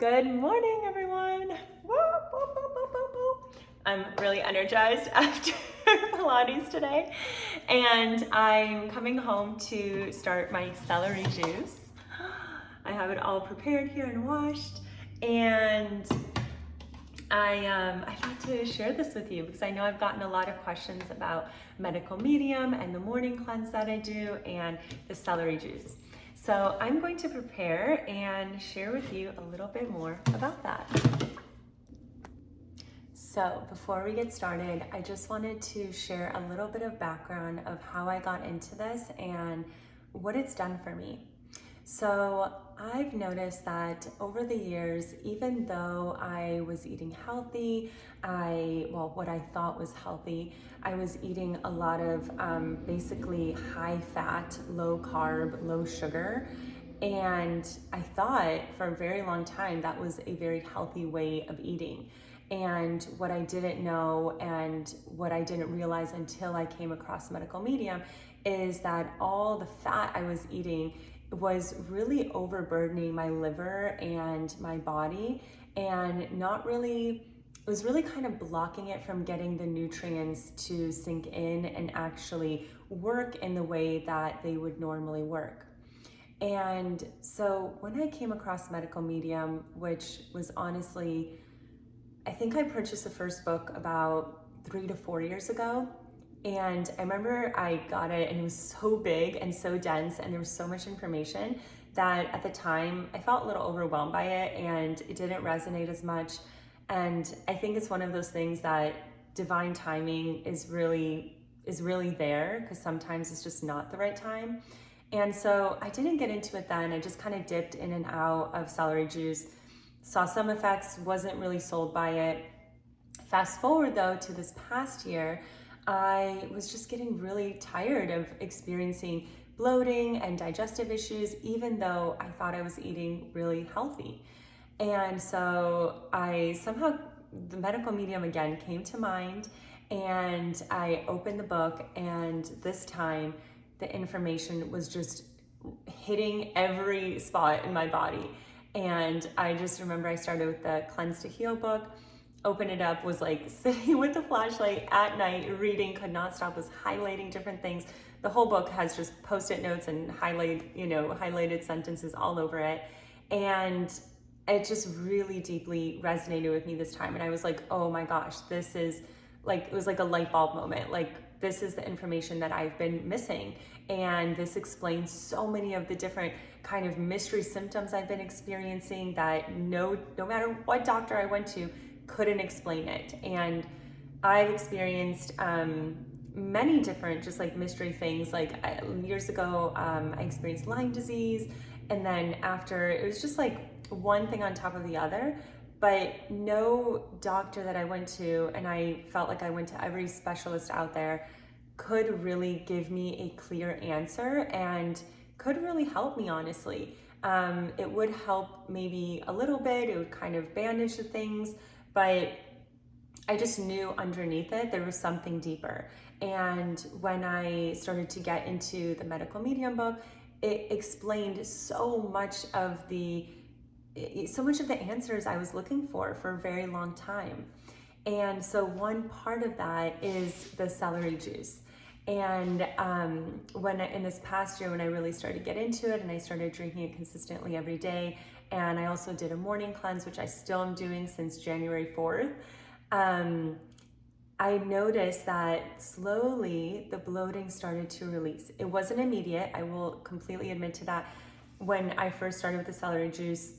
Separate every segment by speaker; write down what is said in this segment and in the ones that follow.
Speaker 1: Good morning, everyone. Whoop, whoop, whoop, whoop, whoop, whoop. I'm really energized after Pilates today, and I'm coming home to start my celery juice. I have it all prepared here and washed, and I thought to share this with you because I know I've gotten a lot of questions about medical medium and the morning cleanse that I do and the celery juice. So I'm going to prepare and share with you a little bit more about that. So before we get started, I just wanted to share a little bit of background of how I got into this and what it's done for me. So I've noticed that over the years, even though I was eating healthy, what I thought was healthy, I was eating a lot of basically high fat, low carb, low sugar. And I thought for a very long time that was a very healthy way of eating. And what I didn't know and what I didn't realize until I came across medical medium is that all the fat I was eating was really overburdening my liver and my body, and it was really kind of blocking it from getting the nutrients to sink in and actually work in the way that they would normally work. And so when I came across medical medium, which was honestly, I think I purchased the first book about 3 to 4 years ago. And I remember I got it and it was so big and so dense and there was so much information that at the time I felt a little overwhelmed by it and it didn't resonate as much. And I think it's one of those things that divine timing is really there, because sometimes it's just not the right time. And so I didn't get into it then. I just kind of dipped in and out of celery juice, saw some effects, wasn't really sold by it. Fast forward though to this past year, I was just getting really tired of experiencing bloating and digestive issues, even though I thought I was eating really healthy. And so the medical medium again came to mind, and I opened the book, and this time the information was just hitting every spot in my body. And I just remember I started with the Cleanse to Heal book, opened it up, was like sitting with the flashlight at night, reading, could not stop, was highlighting different things. The whole book has just post-it notes and highlighted sentences all over it. And it just really deeply resonated with me this time. And I was like, oh my gosh, this is like, it was like a light bulb moment. Like, this is the information that I've been missing. And this explains so many of the different kind of mystery symptoms I've been experiencing that no matter what doctor I went to, couldn't explain it. And I've experienced many different just like mystery things. Like years ago, I experienced Lyme disease. And then after, it was just like one thing on top of the other. But no doctor that I went to, and I felt like I went to every specialist out there, could really give me a clear answer and could really help me, honestly. It would help maybe a little bit, it would kind of bandage the things, but I just knew underneath it there was something deeper. And when I started to get into the medical medium book, it explained so much of the answers I was looking for a very long time. And so one part of that is the celery juice. And in this past year, when I really started to get into it and I started drinking it consistently every day, and I also did a morning cleanse, which I still am doing since January 4th, I noticed that slowly the bloating started to release. It wasn't immediate, I will completely admit to that. When I first started with the celery juice,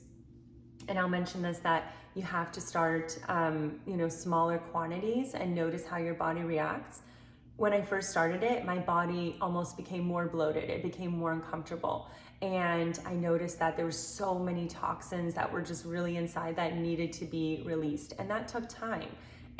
Speaker 1: and I'll mention this, that you have to start smaller quantities and notice how your body reacts. When I first started it, my body almost became more bloated. It became more uncomfortable. And I noticed that there were so many toxins that were just really inside that needed to be released. And that took time.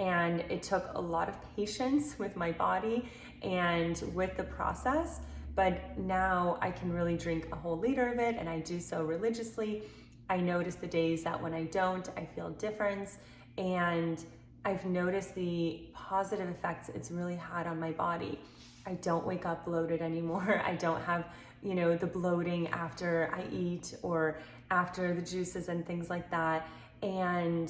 Speaker 1: And it took a lot of patience with my body and with the process. But now I can really drink a whole liter of it, and I do so religiously. I notice the days that when I don't, I feel a difference. And I've noticed the positive effects it's really had on my body. I don't wake up bloated anymore. I don't have, the bloating after I eat or after the juices and things like that. And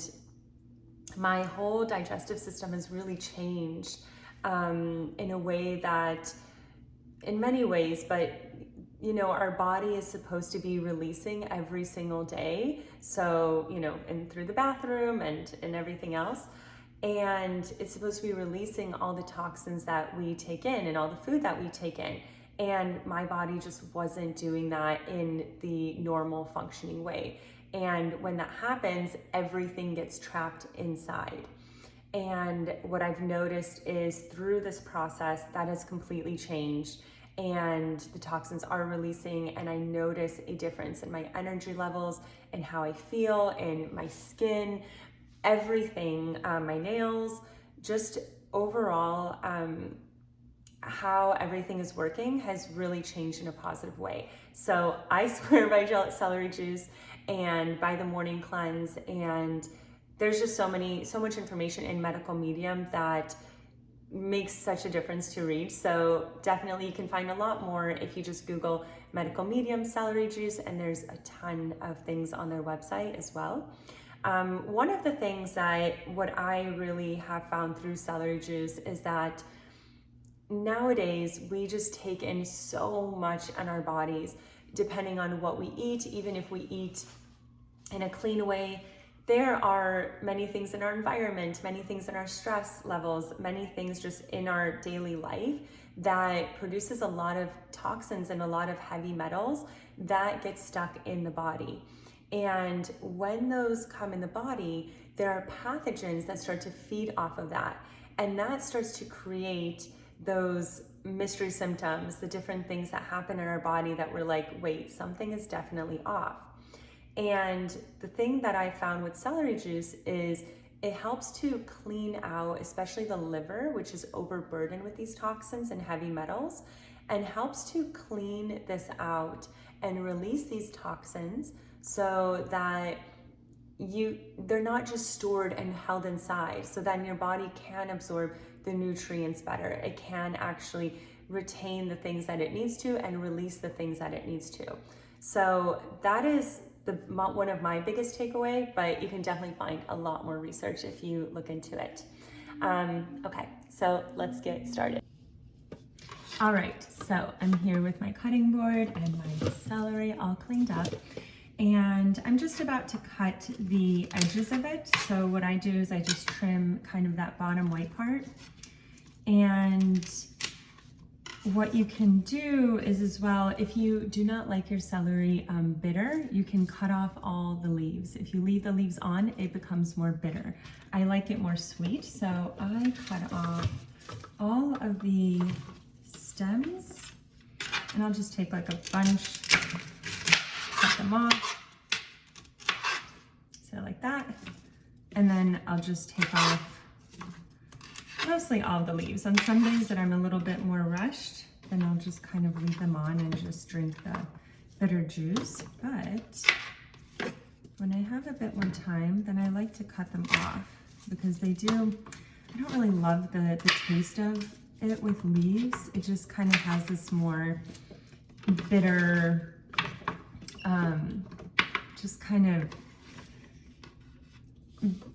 Speaker 1: my whole digestive system has really changed in a way that, in many ways, but you know, our body is supposed to be releasing every single day. So, you know, and through the bathroom and everything else. And it's supposed to be releasing all the toxins that we take in and all the food that we take in. And my body just wasn't doing that in the normal functioning way. And when that happens, everything gets trapped inside. And what I've noticed is through this process, that has completely changed. And the toxins are releasing, and I notice a difference in my energy levels and how I feel, in my skin, everything, my nails, just overall, how everything is working has really changed in a positive way. So I swear by celery juice and by the morning cleanse, and there's just so much information in medical medium that makes such a difference to read. So definitely you can find a lot more if you just Google medical medium celery juice, and there's a ton of things on their website as well. One of the things what I really have found through celery juice is that nowadays we just take in so much in our bodies, depending on what we eat. Even if we eat in a clean way, there are many things in our environment, many things in our stress levels, many things just in our daily life that produces a lot of toxins and a lot of heavy metals that get stuck in the body. And when those come in the body, there are pathogens that start to feed off of that. And that starts to create those mystery symptoms, the different things that happen in our body that we're like, wait, something is definitely off. And the thing that I found with celery juice is it helps to clean out, especially the liver, which is overburdened with these toxins and heavy metals, and helps to clean this out and release these toxins so that they're not just stored and held inside, so then your body can absorb the nutrients better. It can actually retain the things that it needs to and release the things that it needs to. So that is one of my biggest takeaway, but you can definitely find a lot more research if you look into it. Okay, so let's get started. All right, so I'm here with my cutting board and my celery all cleaned up, and I'm just about to cut the edges of it. So what I do is I just trim kind of that bottom white part. And what you can do is, as well, if you do not like your celery bitter, you can cut off all the leaves. If you leave the leaves on, it becomes more bitter. I like it more sweet, so I cut off all of the stems, and I'll just take like a bunch, cut them off, so like that, and then I'll just take off mostly all the leaves. On some days that I'm a little bit more rushed, then I'll just kind of leave them on and just drink the bitter juice. But when I have a bit more time, then I like to cut them off, because I don't really love the taste of it with leaves. It just kind of has this more bitter, just kind of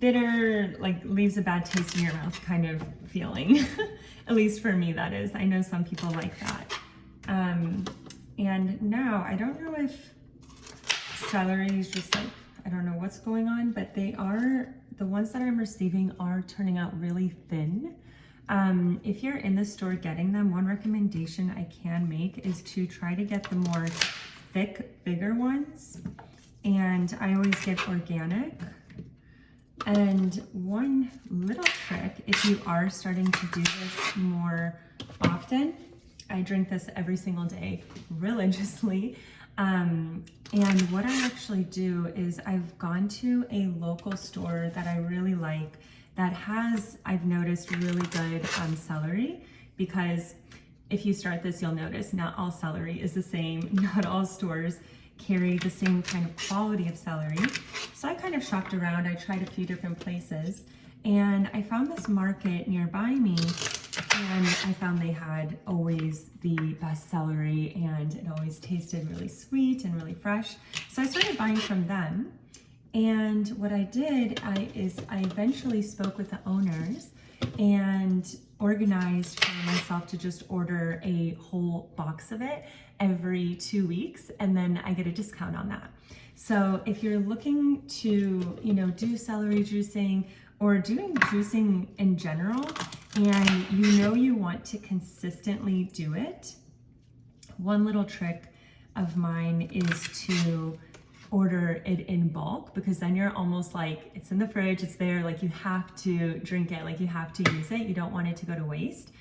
Speaker 1: bitter, like leaves a bad taste in your mouth kind of feeling. At least for me, that is. I know some people like that. And now, I don't know if celery is just like, I don't know what's going on, but the ones that I'm receiving are turning out really thin. If you're in the store getting them, one recommendation I can make is to try to get the more thick, bigger ones. And I always get organic. And one little trick, if you are starting to do this more often, I drink this every single day religiously. And what I actually do is I've gone to a local store that I really like that has, I've noticed, really good celery, because if you start this, you'll notice not all celery is the same. Not all stores carry the same kind of quality of celery. So I kind of shopped around. I tried a few different places, and I found this market nearby me and I found they had always the best celery, and it always tasted really sweet and really fresh. So I started buying from them. And what I did is I eventually spoke with the owners and organized for myself to just order a whole box of it every 2 weeks, and then I get a discount on that. So if you're looking to, do celery juicing or doing juicing in general, and you want to consistently do it, one little trick of mine is to order it in bulk, because then you're almost like, it's in the fridge, it's there, like you have to drink it, like you have to use it, you don't want it to go to waste.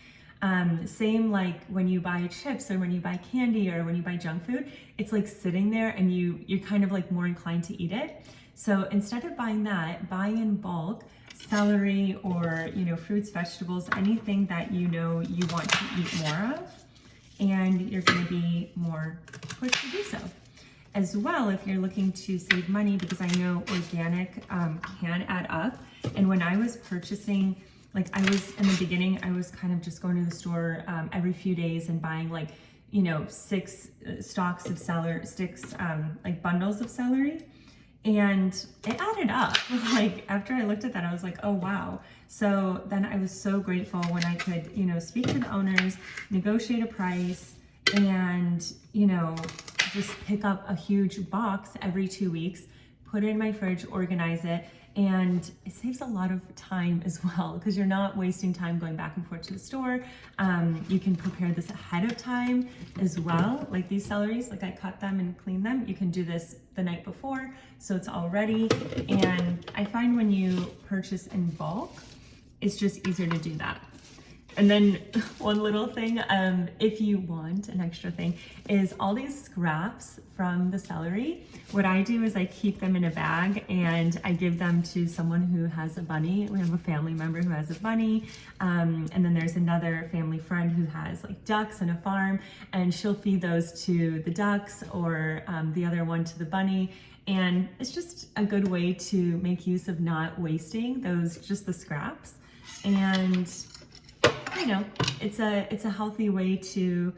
Speaker 1: Same like when you buy chips or when you buy candy or when you buy junk food, it's like sitting there and you're kind of like more inclined to eat it. So instead of buying that, buy in bulk celery or fruits, vegetables, anything that you want to eat more of, and you're going to be more pushed to do so. As well, if you're looking to save money, because I know organic can add up. And when I was purchasing, like in the beginning, I was kind of just going to the store every few days and buying 6 stalks of celery, like bundles of celery. And it added up. Like after I looked at that, I was like, oh wow. So then I was so grateful when I could, speak to the owners, negotiate a price, and, just pick up a huge box every 2 weeks, put it in my fridge, organize it, and it saves a lot of time as well, because you're not wasting time going back and forth to the store. You can prepare this ahead of time as well. Like these celeries, like I cut them and clean them. You can do this the night before, so it's all ready. And I find when you purchase in bulk, it's just easier to do that. And then one little thing, if you want an extra thing, is all these scraps from the celery. What I do is I keep them in a bag and I give them to someone who has a bunny. We have a family member who has a bunny. And then there's another family friend who has like ducks and a farm, and she'll feed those to the ducks or the other one to the bunny. And it's just a good way to make use of not wasting just the scraps. And it's a healthy way to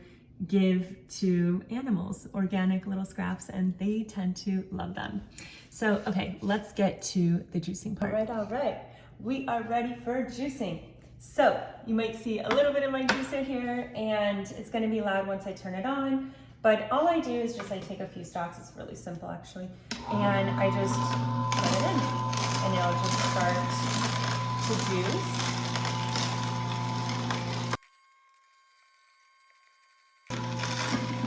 Speaker 1: give to animals organic little scraps, and they tend to love them. So, okay, let's get to the juicing part. All right. We are ready for juicing. So you might see a little bit of my juicer here, and it's going to be loud once I turn it on. But all I do is I take a few stalks. It's really simple actually, and I just put it in, and it'll just start to juice.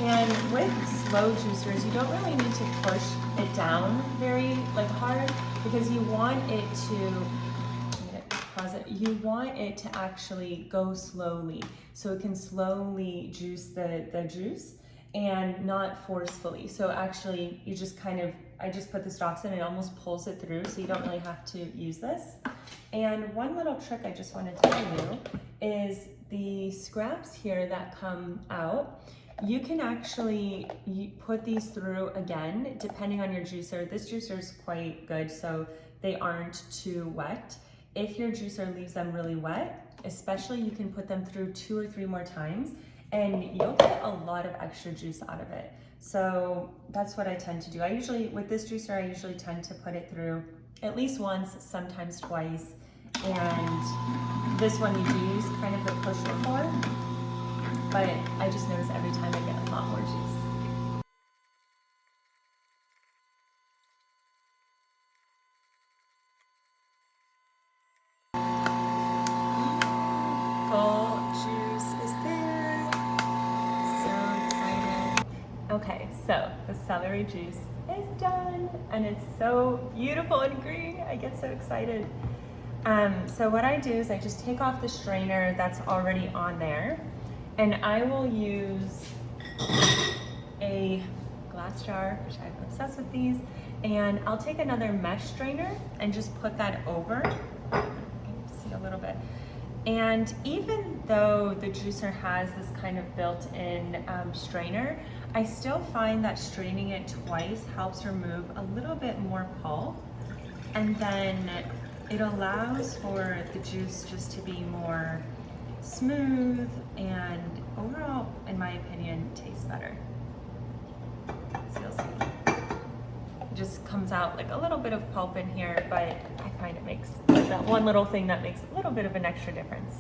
Speaker 1: And with slow juicers, you don't really need to push it down very hard, because you want it to, you want it to actually go slowly, so it can slowly juice the juice and not forcefully. So actually you just I just put the stalks in and it almost pulls it through, so you don't really have to use this. And one little trick I just want to tell you is the scraps here that come out, you can actually put these through again, depending on your juicer. This juicer is quite good, so they aren't too wet. If your juicer leaves them really wet, especially, you can put them through 2 or 3 more times, and you'll get a lot of extra juice out of it. So that's what I tend to do. With this juicer, I usually tend to put it through at least once, sometimes twice. And this one you do use kind of the pusher for, but I just notice every time I get a lot more juice. Full juice is there. So excited. Okay, so the celery juice is done, and it's so beautiful and green. I get so excited. So what I do is I just take off the strainer that's already on there, and I will use a glass jar, which I'm obsessed with these, and I'll take another mesh strainer and just put that over. You can see a little bit. And even though the juicer has this kind of built-in strainer, I still find that straining it twice helps remove a little bit more pulp, and then it allows for the juice just to be more smooth, and overall, in my opinion, tastes better. So you'll see. It just comes out like a little bit of pulp in here, but I find it makes like that one little thing that makes a little bit of an extra difference.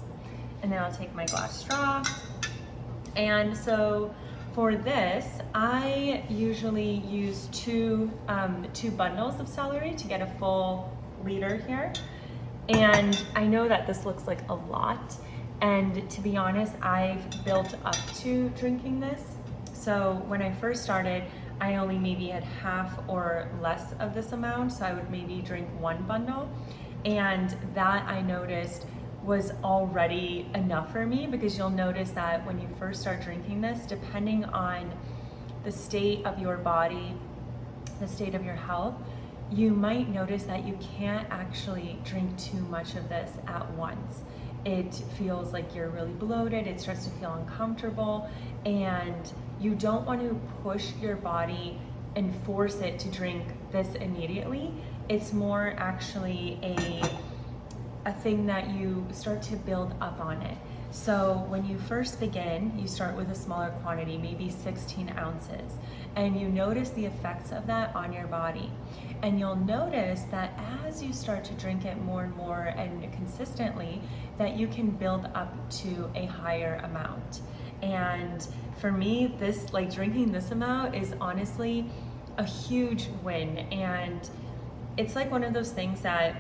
Speaker 1: And then I'll take my glass straw. And so for this, I usually use two bundles of celery to get a full liter here. And I know that this looks like a lot. And to be honest, I've built up to drinking this. So when I first started, I only maybe had half or less of this amount. So I would maybe drink one bundle. And that I noticed was already enough for me, because you'll notice that when you first start drinking this, depending on the state of your body, the state of your health, you might notice that you can't actually drink too much of this at once. It feels like you're really bloated, it starts to feel uncomfortable, and you don't want to push your body and force it to drink this immediately. It's more actually a thing that you start to build up on it. So when you first begin, you start with a smaller quantity, maybe 16 ounces, and you notice the effects of that on your body. And you'll notice that as you start to drink it more and more and consistently, that you can build up to a higher amount. And for me, this, like drinking this amount is honestly a huge win. And it's like one of those things that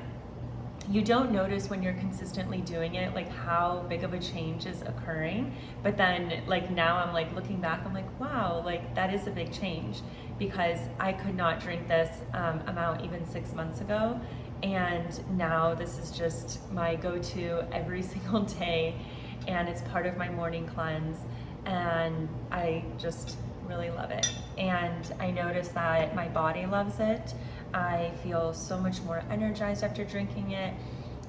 Speaker 1: you don't notice when you're consistently doing it, like how big of a change is occurring. But then like now I'm like looking back, I'm like, wow, like that is a big change, because I could not drink this amount even 6 months ago. And now this is just my go-to every single day. And it's part of my morning cleanse. And I just really love it. And I notice that my body loves it. I feel so much more energized after drinking it,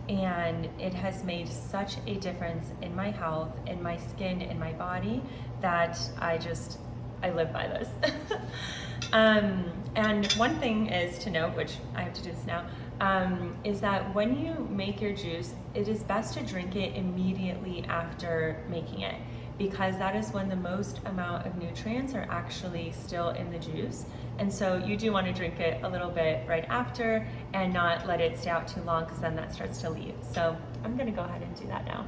Speaker 1: and it has made such a difference in my health, in my skin, in my body, that I live by this. And one thing is to note, which I have to do this now, is that when you make your juice, it is best to drink it immediately after making it, because that is when the most amount of nutrients are actually still in the juice. And so you do want to drink it a little bit right after and not let it stay out too long, because then that starts to leave. So I'm going to go ahead and do that now.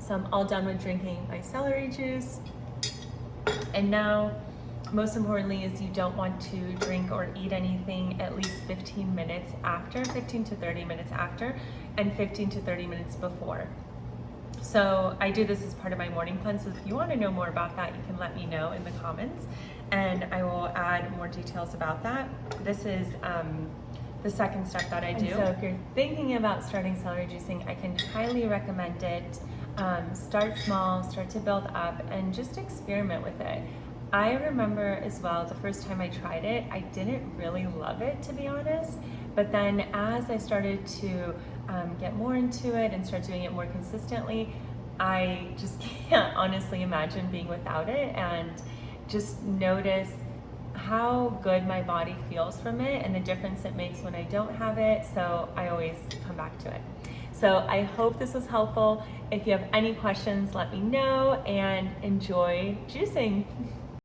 Speaker 1: So I'm all done with drinking my celery juice. And now, most importantly, is you don't want to drink or eat anything at least 15 minutes after, 15 to 30 minutes after, and 15 to 30 minutes before. So I do this as part of my morning cleanse. So if you want to know more about that, you can let me know in the comments, and I will add more details about that. This is the second step that I do. And so if you're thinking about starting celery juicing, I can highly recommend it. Start small, start to build up, and just experiment with it. I remember as well, the first time I tried it, I didn't really love it, to be honest. But then as I started to get more into it and start doing it more consistently, I just can't honestly imagine being without it, and just notice how good my body feels from it and the difference it makes when I don't have it. So I always come back to it. So I hope this was helpful. If you have any questions, let me know, and enjoy juicing.